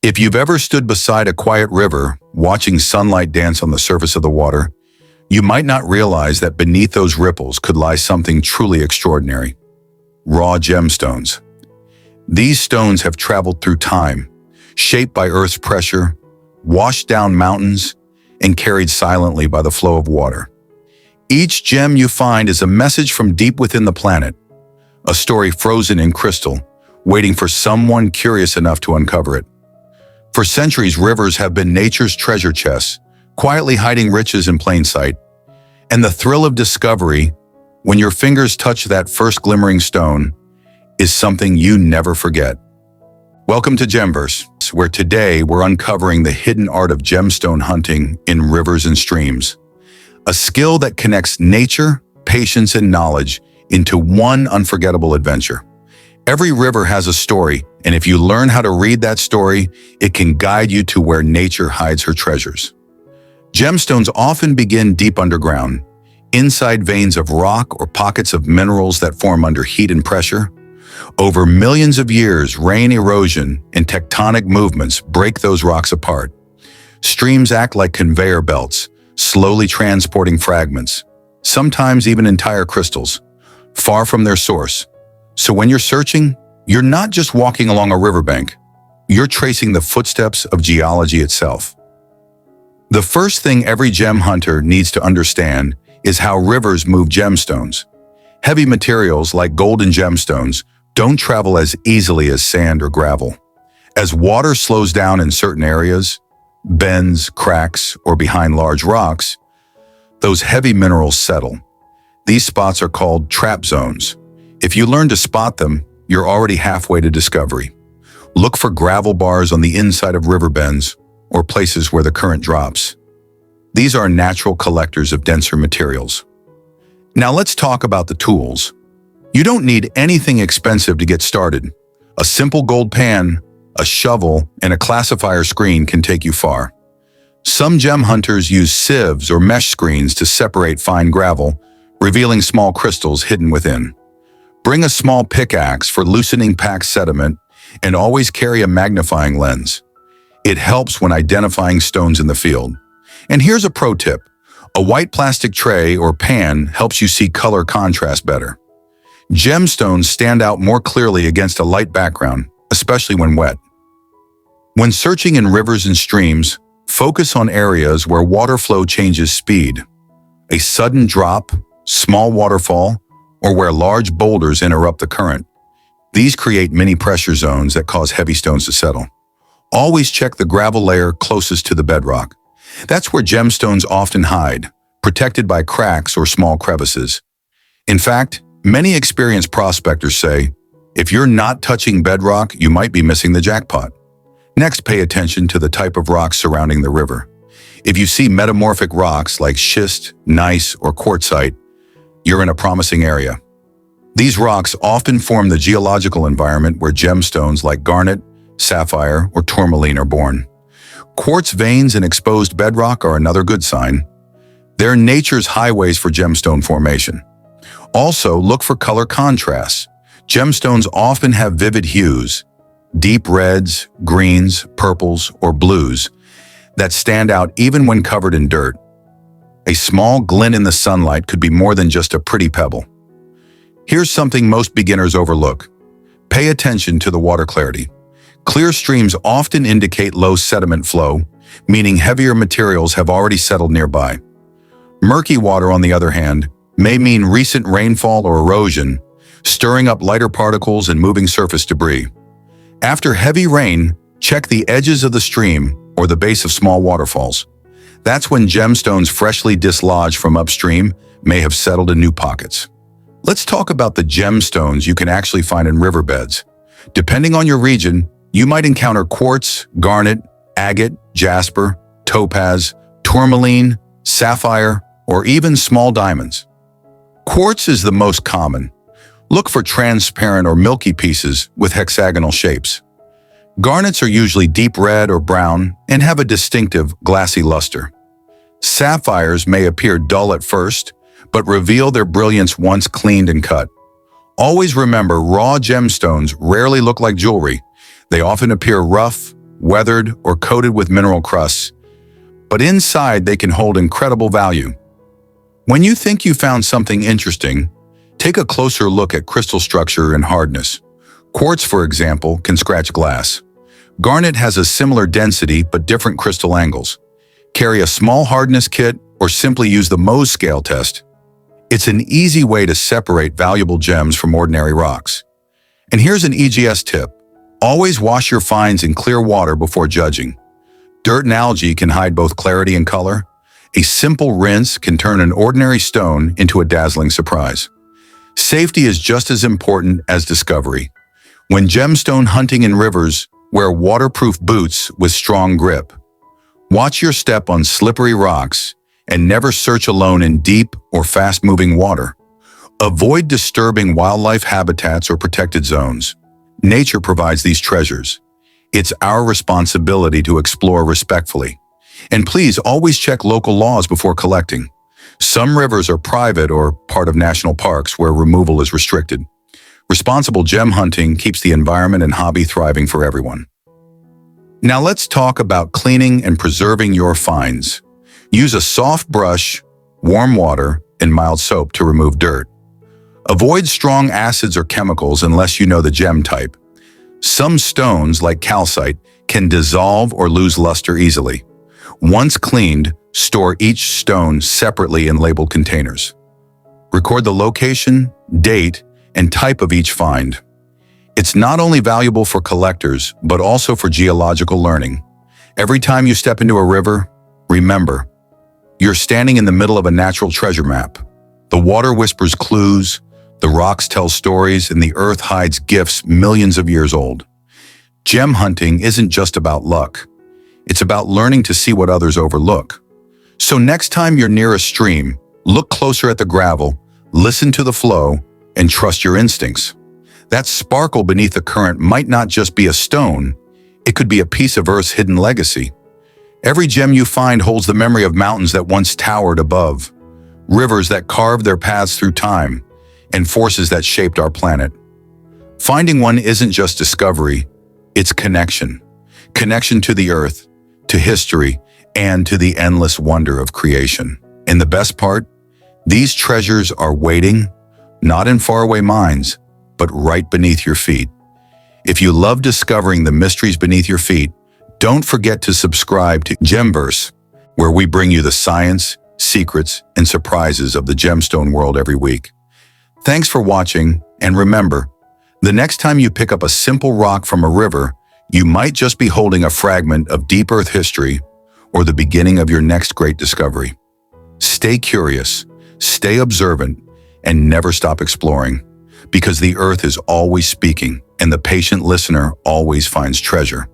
If you've ever stood beside a quiet river, watching sunlight dance on the surface of the water, you might not realize that beneath those ripples could lie something truly extraordinary. Raw gemstones. These stones have traveled through time, shaped by Earth's pressure, washed down mountains, and carried silently by the flow of water. Each gem you find is a message from deep within the planet, a story frozen in crystal, waiting for someone curious enough to uncover it. For centuries, rivers have been nature's treasure chests, quietly hiding riches in plain sight. And the thrill of discovery, when your fingers touch that first glimmering stone, is something you never forget. Welcome to GemVerse, where today we're uncovering the hidden art of gemstone hunting in rivers and streams. A skill that connects nature, patience, and knowledge into one unforgettable adventure. Every river has a story, and if you learn how to read that story, it can guide you to where nature hides her treasures. Gemstones often begin deep underground, inside veins of rock or pockets of minerals that form under heat and pressure. Over millions of years, rain, erosion, and tectonic movements break those rocks apart. Streams act like conveyor belts, slowly transporting fragments, sometimes even entire crystals, far from their source. So when you're searching, you're not just walking along a riverbank, you're tracing the footsteps of geology itself. The first thing every gem hunter needs to understand is how rivers move gemstones. Heavy materials like gold and gemstones don't travel as easily as sand or gravel. As water slows down in certain areas, bends, cracks, or behind large rocks, those heavy minerals settle. These spots are called trap zones. If you learn to spot them, you're already halfway to discovery. Look for gravel bars on the inside of river bends or places where the current drops. These are natural collectors of denser materials. Now let's talk about the tools. You don't need anything expensive to get started. A simple gold pan, a shovel, and a classifier screen can take you far. Some gem hunters use sieves or mesh screens to separate fine gravel, revealing small crystals hidden within. Bring a small pickaxe for loosening packed sediment, and always carry a magnifying lens. It helps when identifying stones in the field. And here's a pro tip. A white plastic tray or pan helps you see color contrast better. Gemstones stand out more clearly against a light background, especially when wet. When searching in rivers and streams, focus on areas where water flow changes speed. A sudden drop, small waterfall, or where large boulders interrupt the current. These create mini pressure zones that cause heavy stones to settle. Always check the gravel layer closest to the bedrock. That's where gemstones often hide, protected by cracks or small crevices. In fact, many experienced prospectors say, if you're not touching bedrock, you might be missing the jackpot. Next, pay attention to the type of rocks surrounding the river. If you see metamorphic rocks like schist, gneiss, or quartzite, you're in a promising area. These rocks often form the geological environment where gemstones like garnet, sapphire, or tourmaline are born. Quartz veins and exposed bedrock are another good sign. They're nature's highways for gemstone formation. Also, look for color contrasts. Gemstones often have vivid hues, deep reds, greens, purples, or blues, that stand out even when covered in dirt. A small glint in the sunlight could be more than just a pretty pebble. Here's something most beginners overlook. Pay attention to the water clarity. Clear streams often indicate low sediment flow, meaning heavier materials have already settled nearby. Murky water, on the other hand, may mean recent rainfall or erosion, stirring up lighter particles and moving surface debris. After heavy rain, check the edges of the stream or the base of small waterfalls. That's when gemstones freshly dislodged from upstream may have settled in new pockets. Let's talk about the gemstones you can actually find in riverbeds. Depending on your region, you might encounter quartz, garnet, agate, jasper, topaz, tourmaline, sapphire, or even small diamonds. Quartz is the most common. Look for transparent or milky pieces with hexagonal shapes. Garnets are usually deep red or brown and have a distinctive glassy luster. Sapphires may appear dull at first, but reveal their brilliance once cleaned and cut. Always remember, raw gemstones rarely look like jewelry. They often appear rough, weathered, or coated with mineral crusts, but inside they can hold incredible value. When you think you found something interesting, take a closer look at crystal structure and hardness. Quartz, for example, can scratch glass. Garnet has a similar density but different crystal angles. Carry a small hardness kit or simply use the Mohs scale test. It's an easy way to separate valuable gems from ordinary rocks. And here's an EGS tip. Always wash your finds in clear water before judging. Dirt and algae can hide both clarity and color. A simple rinse can turn an ordinary stone into a dazzling surprise. Safety is just as important as discovery. When gemstone hunting in rivers, wear waterproof boots with strong grip. Watch your step on slippery rocks and never search alone in deep or fast-moving water. Avoid disturbing wildlife habitats or protected zones. Nature provides these treasures. It's our responsibility to explore respectfully. And please always check local laws before collecting. Some rivers are private or part of national parks where removal is restricted. Responsible gem hunting keeps the environment and hobby thriving for everyone. Now let's talk about cleaning and preserving your finds. Use a soft brush, warm water, and mild soap to remove dirt. Avoid strong acids or chemicals unless you know the gem type. Some stones, like calcite, can dissolve or lose luster easily. Once cleaned, store each stone separately in labeled containers. Record the location, date, and type of each find. It's not only valuable for collectors, but also for geological learning. Every time you step into a river, remember, you're standing in the middle of a natural treasure map. The water whispers clues, the rocks tell stories, and the earth hides gifts millions of years old. Gem hunting isn't just about luck. It's about learning to see what others overlook. So next time you're near a stream, look closer at the gravel, listen to the flow, and trust your instincts. That sparkle beneath the current might not just be a stone, it could be a piece of Earth's hidden legacy. Every gem you find holds the memory of mountains that once towered above, rivers that carved their paths through time, and forces that shaped our planet. Finding one isn't just discovery, it's connection. Connection to the Earth, to history, and to the endless wonder of creation. And the best part? These treasures are waiting, not in faraway mines, but right beneath your feet. If you love discovering the mysteries beneath your feet, don't forget to subscribe to GemVerse, where we bring you the science, secrets, and surprises of the gemstone world every week. Thanks for watching, and remember, the next time you pick up a simple rock from a river, you might just be holding a fragment of deep Earth history or the beginning of your next great discovery. Stay curious, stay observant, and never stop exploring, because the Earth is always speaking and the patient listener always finds treasure.